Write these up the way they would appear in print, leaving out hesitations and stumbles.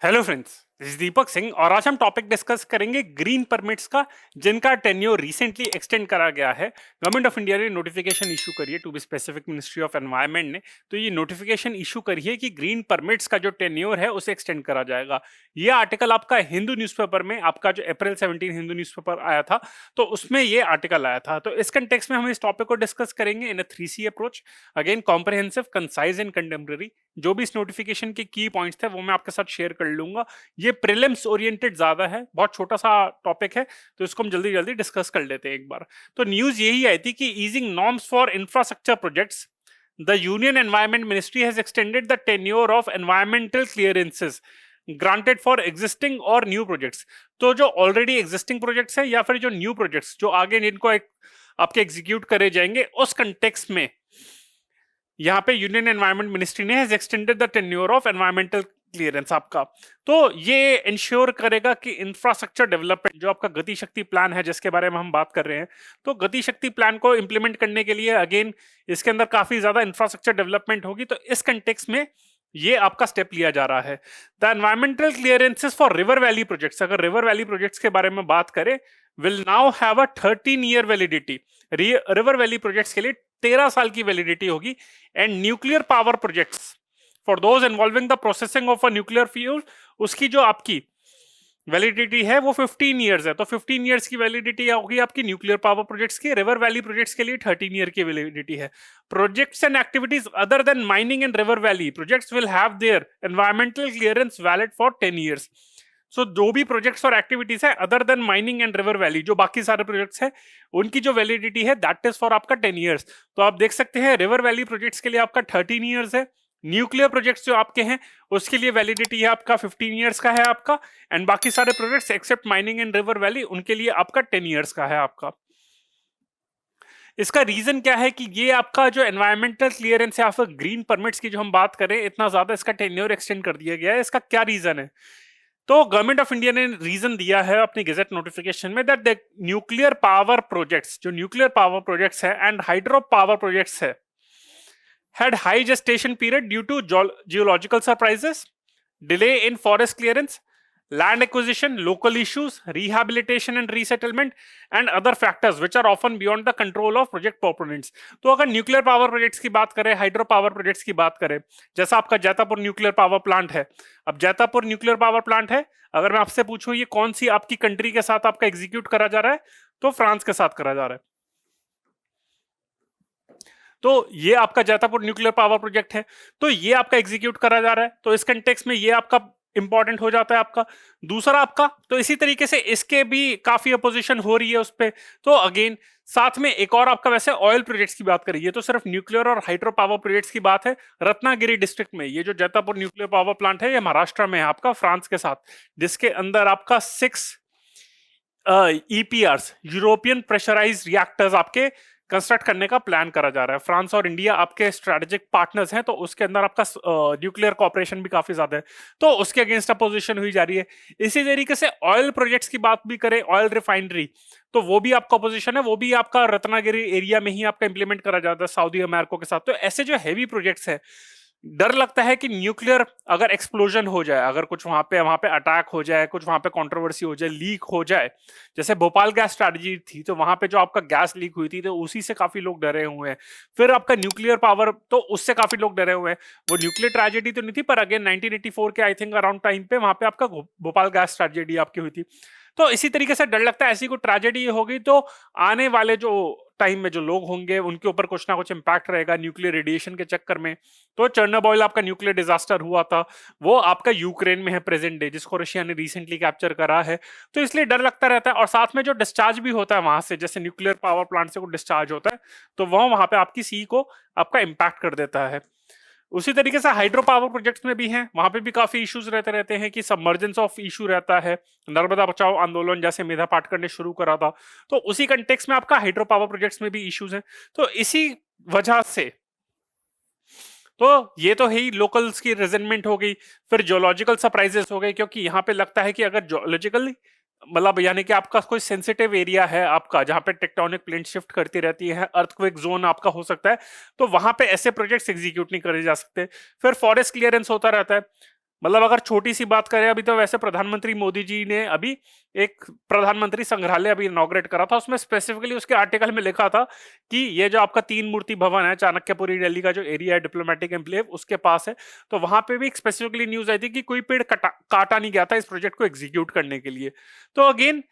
Hello friends, this is Deepak Singh और आज हम टॉपिक डिस्कस करेंगे ग्रीन परमिट्स का, जिनका टेन्योर रिसेंटली एक्सटेंड करा गया है। गवर्नमेंट ऑफ इंडिया ने नोटिफिकेशन इशू करी है, to be specific ministry of environment ने। तो ये नोटिफिकेशन इशू करी है कि ग्रीन परमिट्स का जो टेन्योर है उसे एक्सटेंड करा जाएगा। ये आर्टिकल आपका हिंदू न्यूज़पेपर में, आपका जो अप्रैल 17 हिंदू न्यूज़पेपर आया था, तो उसमें ये आर्टिकल आया था। तो इस कंटेक्स्ट में हम इस टॉपिक को डिस्कस करेंगे इन अ 3C approach. Again comprehensive, concise and contemporary. जो भी इस नोटिफिकेशन के की पॉइंट्स थे वो मैं आपके साथ शेयर कर लूंगा। ये प्रीलिम्स ओरिएंटेड ज्यादा है, बहुत छोटा सा टॉपिक है, तो इसको हम जल्दी जल्दी डिस्कस कर लेते हैं एक बार। तो न्यूज यही आई थी कि easing norms for infrastructure projects, the union environment ministry has extended the tenure of environmental clearances granted for existing और न्यू प्रोजेक्ट्स। तो जो ऑलरेडी एग्जिस्टिंग प्रोजेक्ट्स है या फिर जो न्यू प्रोजेक्ट्स जो आगे इनको आपके एग्जीक्यूट करे जाएंगे, उस कंटेक्स्ट में यहाँ पे यूनियन एनवायरमेंट मिनिस्ट्री ने has extended the tenure of environmental clearance आपका। तो ये इंश्योर करेगा कि इंफ्रास्ट्रक्चर डेवलपमेंट, जो आपका गति शक्ति प्लान है जिसके बारे में हम बात कर रहे हैं, तो गति शक्ति प्लान को इंप्लीमेंट करने के लिए अगेन इसके अंदर काफी ज्यादा इंफ्रास्ट्रक्चर डेवलपमेंट होगी। तो इस कंटेक्स्ट में ये आपका स्टेप लिया जा रहा है। The environmental clearances for river valley projects, अगर रिवर वैली प्रोजेक्ट्स के बारे में बात करें, will now have a 13 year validity. River valley projects के लिए 13 साल की वैलिडिटी होगी। And nuclear power projects for those involving the processing of a nuclear fuel, उसकी जो आपकी वैलिडिटी है वो 15 ईयर्स है। तो 15 ईयर्स की वैलिडिटी होगी आपकी न्यूक्लियर पावर प्रोजेक्ट्स की। रिवर वैली प्रोजेक्ट्स के लिए 13 ईयर की वैलिडिटी है। Projects and activities other than mining and river valley projects will have their environmental clearance valid for 10 years. So जो भी प्रोजेक्ट्स और एक्टिविटीज है other than mining and river valley, जो बाकी सारे प्रोजेक्ट्स है, उनकी जो वैलिडिटी है दैट इज फॉर आपका 10 ईयर्स। तो आप देख सकते हैं रिवर वैली प्रोजेक्ट्स के लिए आपका 13 ईयर्स है। न्यूक्लियर प्रोजेक्ट्स जो आपके हैं उसके लिए वैलिडिटी है आपका 15 ईयर्स का है आपका। एंड बाकी सारे projects except mining and river valley, उनके लिए आपका 10 ईयर्स का है आपका। इसका रीजन क्या है कि ये आपका जो एनवायरमेंटल क्लियरेंस है या फिर ग्रीन परमिट्स की जो हम बात करें, इतना ज्यादा इसका टेन्योर एक्सटेंड कर दिया गया है। इसका क्या रीजन है? तो गवर्नमेंट ऑफ इंडिया ने रीजन दिया है अपनी गेजेट नोटिफिकेशन में that the nuclear power projects, जो न्यूक्लियर पावर प्रोजेक्ट्स है एंड हाइड्रो पावर प्रोजेक्ट्स है, had high gestation period due to geological surprises, delay in forest clearance, land acquisition, local issues, rehabilitation and resettlement, and other factors which are often beyond the control of project proponents। तो अगर nuclear power projects की बात करें, hydro power projects की बात करें, जैसा आपका जैतापुर न्यूक्लियर पावर प्लांट है। अब जैतापुर न्यूक्लियर पावर प्लांट है, अगर मैं आपसे पूछूं ये कौन सी आपकी कंट्री के साथ आपका एग्जीक्यूट करा जा रहा है, तो फ्रांस के साथ करा जा रहा है। तो ये आपका जैतापुर न्यूक्लियर पावर प्रोजेक्ट है, तो ये आपका एग्जीक्यूट करा जा रहा है। तो इस कंटेक्स्ट में ये आपका इंपॉर्टेंट हो जाता है आपका। दूसरा आपका, तो इसी तरीके से इसके भी काफी अपोजिशन हो रही है उस पर। तो अगेन साथ में एक और आपका, वैसे ऑयल प्रोजेक्ट्स की बात करिए तो सिर्फ न्यूक्लियर और हाइड्रो पावर प्रोजेक्ट्स की बात है। रत्नागिरी डिस्ट्रिक्ट में ये जो जैतापुर न्यूक्लियर पावर प्लांट है, ये महाराष्ट्र में है आपका, फ्रांस के साथ, जिसके अंदर आपका 6 ईपीआरस, यूरोपियन प्रेशराइज्ड रिएक्टर्स आपके कंस्ट्रक्ट करने का प्लान करा जा रहा है। फ्रांस और इंडिया आपके स्ट्रेटेजिक पार्टनर्स हैं, तो उसके अंदर आपका न्यूक्लियर कॉपरेशन भी काफी ज्यादा है, तो उसके अगेंस्ट अपोजिशन हुई जा रही है। इसी तरीके से ऑयल प्रोजेक्ट्स की बात भी करें, ऑयल रिफाइनरी, तो वो भी आपका अपोजिशन है, वो भी आपका रत्नागिरी एरिया में ही आपका इंप्लीमेंट करा जाता है सऊदी अमेरिका के साथ। तो ऐसे जो हैवी प्रोजेक्ट्स है, डर लगता है कि न्यूक्लियर अगर एक्सप्लोजन हो जाए, अगर कुछ वहां पे अटैक हो जाए, कुछ वहां पे कंट्रोवर्सी हो जाए, लीक हो जाए, जैसे भोपाल गैस स्ट्रैटेजी थी, तो वहां पे जो आपका गैस लीक हुई थी, तो उसी से काफी लोग डरे हुए हैं। फिर आपका न्यूक्लियर पावर, तो उससे काफी लोग डरे हुए हैं। वो न्यूक्लियर ट्रेजेडी तो नहीं थी, पर अगेन 1984 के आई थिंक अराउंड टाइम पे वहां पे आपका भोपाल गैस ट्रेजेडी आपकी हुई थी। तो इसी तरीके से डर लगता है ऐसी कोई ट्रेजेडी होगी तो आने वाले जो टाइम में जो लोग होंगे उनके ऊपर कुछ ना कुछ इंपैक्ट रहेगा न्यूक्लियर रेडिएशन के चक्कर में। तो चेर्नोबिल आपका न्यूक्लियर डिजास्टर हुआ था, वो आपका यूक्रेन में है प्रेजेंट डे, जिसको रशिया ने रिसेंटली कैप्चर करा है। तो इसलिए डर लगता रहता है। और साथ में जो डिस्चार्ज भी होता है वहां से, जैसे न्यूक्लियर पावर प्लांट से को डिस्चार्ज होता है, तो वहां पे आपकी सी को आपका इंपैक्ट कर देता है। उसी तरीके से हाइड्रो पावर प्रोजेक्ट्स में भी हैं, वहां पे भी काफी इश्यूज रहते रहते हैं कि सबमर्जेंस ऑफ इशू रहता है। नर्मदा बचाओ आंदोलन जैसे मेधा पाटकर ने शुरू करा था, तो उसी कंटेक्स में आपका हाइड्रो पावर प्रोजेक्ट्स में भी इश्यूज हैं। तो इसी वजह से, तो ये तो है ही, लोकल्स की रेजनमेंट हो गई, फिर जियोलॉजिकल सरप्राइजेस हो गए, क्योंकि यहाँ पे लगता है कि अगर जियोलॉजिकल मतलब यानी कि आपका कोई सेंसिटिव एरिया है आपका, जहां पे टेक्टोनिक प्लेट शिफ्ट करती रहती है, अर्थक्वेक जोन आपका हो सकता है, तो वहां पे ऐसे प्रोजेक्ट्स एग्जीक्यूट नहीं करे जा सकते। फिर फॉरेस्ट क्लियरेंस होता रहता है। मतलब अगर छोटी सी बात करें, अभी तो वैसे प्रधानमंत्री मोदी जी ने अभी एक प्रधानमंत्री संग्रहालय अभी इनॉग्रेट करा था, उसमें स्पेसिफिकली उसके आर्टिकल में लिखा था कि ये जो आपका 3 मूर्ति भवन है चाणक्यपुरी दिल्ली का जो एरिया है डिप्लोमेटिक एनक्लेव उसके पास है, तो वहां पे भी एक स्पेसिफिकली न्यूज आई थी कि कोई पेड़ काटा नहीं गया था इस प्रोजेक्ट को एग्जीक्यूट करने के लिए। तो अगेन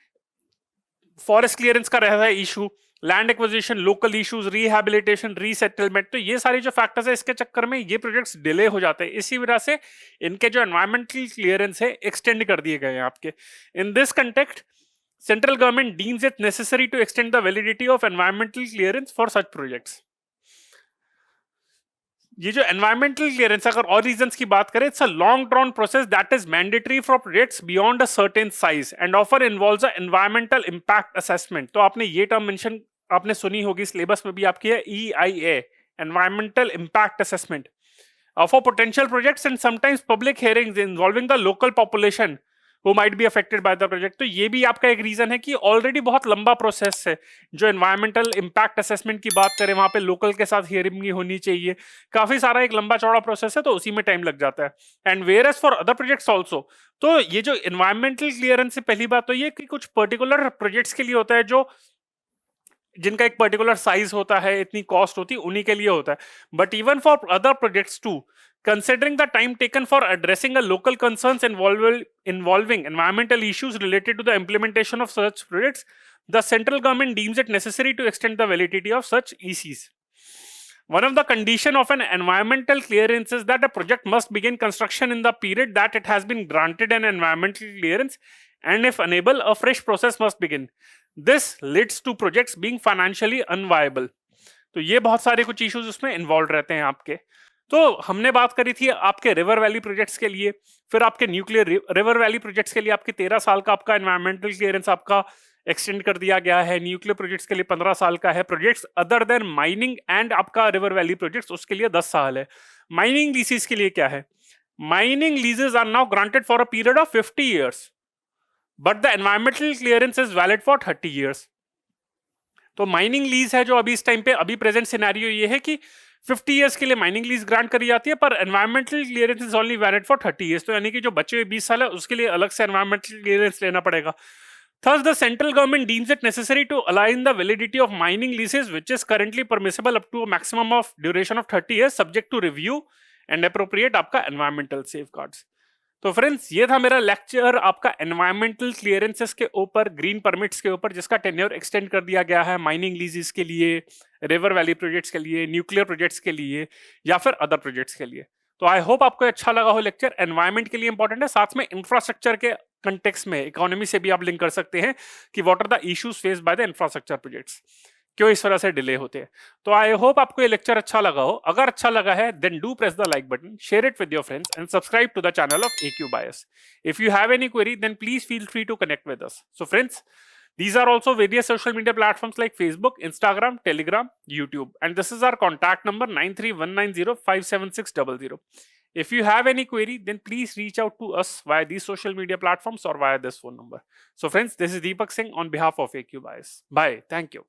फॉरेस्ट क्लियरेंस का रहता है issue, land acquisition, local issues, rehabilitation, resettlement, तो ये सारी जो फैक्टर्स है इसके चक्कर में ये प्रोजेक्ट्स डिले हो जाते हैं। इसी वजह से इनके जो एनवायरमेंटल क्लियरेंस है एक्सटेंड कर दिए गए हैं आपके। In this context central government deems it necessary to extend the validity of environmental clearance for such projects. ये जो एनवायरमेंटल क्लियरेंस अगर और रीजंस की बात करें, it's a long drawn process that is mandatory for projects beyond a certain size and offer involves a environmental impact assessment. तो आपने ये टर्म मेंशन आपने सुनी होगी, सिलेबस में भी आपकी है, EIA, environmental impact assessment for potential projects and sometimes public hearings involving the local population who might be affected by the project। तो ये भी आपका एक रीजन है कि ऑलरेडी बहुत लंबा प्रोसेस है। जो एनवायरमेंटल इंपैक्ट असेसमेंट की बात करें, वहां पे लोकल के साथ हियरिंग भी होनी चाहिए, काफी सारा एक लंबा चौड़ा प्रोसेस है, तो उसी में टाइम लग जाता है। And whereas for other projects also, तो ये जो एनवायरमेंटल क्लियरेंस से पहली बात तो ये कि कुछ पर्टिकुलर प्रोजेक्ट्स के लिए होता है जो जिनका एक पर्टिकुलर साइज होता है, इतनी कॉस्ट होती है, उन्हीं के लिए होता है। But even for other projects too, considering the time taken for addressing a local concerns involving environmental issues related to the implementation of such projects, the central government deems it necessary to extend the validity of such ECs. One of the condition of an environmental clearance is that a project must begin construction in the period that it has been granted an environmental clearance, and if unable, a fresh process must begin. This leads to projects being financially unviable. तो ये बहुत सारे कुछ issues उसमें involve रहते हैं आपके। तो हमने बात करी थी आपके रिवर वैली प्रोजेक्ट्स के लिए, फिर आपके न्यूक्लियर रिवर वैली प्रोजेक्ट्स के लिए आपके 13 साल का आपका एनवायरमेंटल क्लियरेंस आपका एक्सटेंड कर दिया गया है। न्यूक्लियर प्रोजेक्ट्स के लिए 15 साल का है। Projects other than mining and आपका रिवर वैली प्रोजेक्ट्स उसके लिए 10 साल है। माइनिंग लीजेस के लिए क्या है, mining leases are now granted for a period of 50 years but the environmental clearance is valid for 30 years. तो माइनिंग लीज है जो अभी इस टाइम पे अभी प्रेजेंट सिनेरियो ये है कि 50 इयर्स के लिए माइनिंग लीज ग्रांट करी जाती है, पर environmental clearance is only valid for 30 years. तो यानी कि जो बचे हुए 20 साल है उसके लिए अलग से एनवायरमेंटल क्लियरेंस लेना पड़ेगा। Thus, the central government deems it necessary to align the validity of mining leases, which is currently permissible up to a maximum of duration of 30 years, subject to review and appropriate आपका environmental safeguards। तो friends, ये था मेरा lecture आपका environmental clearances के ऊपर, green permits के ऊपर, जिसका टेन्योर एक्सटेंड कर दिया गया है माइनिंग लीजेस के लिए, रिवर वैली प्रोजेक्ट्स के लिए, न्यूक्लियर प्रोजेक्ट्स के लिए या फिर अदर प्रोजेक्ट्स के लिए। तो आई होप आपको अच्छा लगा हो लेक्चर। एनवायरमेंट के लिए इंपॉर्टेंट है, साथ में इंफ्रास्ट्रक्चर के कंटेक्स्ट में इकोनॉमी से भी आप लिंक कर सकते हैं कि what are the issues faced by the infrastructure projects, क्यों इस तरह से डिले होते हैं। तो आई होप आपको ये लेक्चर अच्छा लगा हो। अगर अच्छा लगा है then do press the like button, share it with your friends and subscribe to the channel of AQ Bias। If you have any query then please feel free to connect with us. So friends, these are also various social media platforms like Facebook, Instagram, Telegram, YouTube, and this is our contact number 9319057600. If you have any query then please reach out to us via these social media platforms or via this phone number. So friends, this is Deepak Singh on behalf of AQ Bias. Bye. Thank you.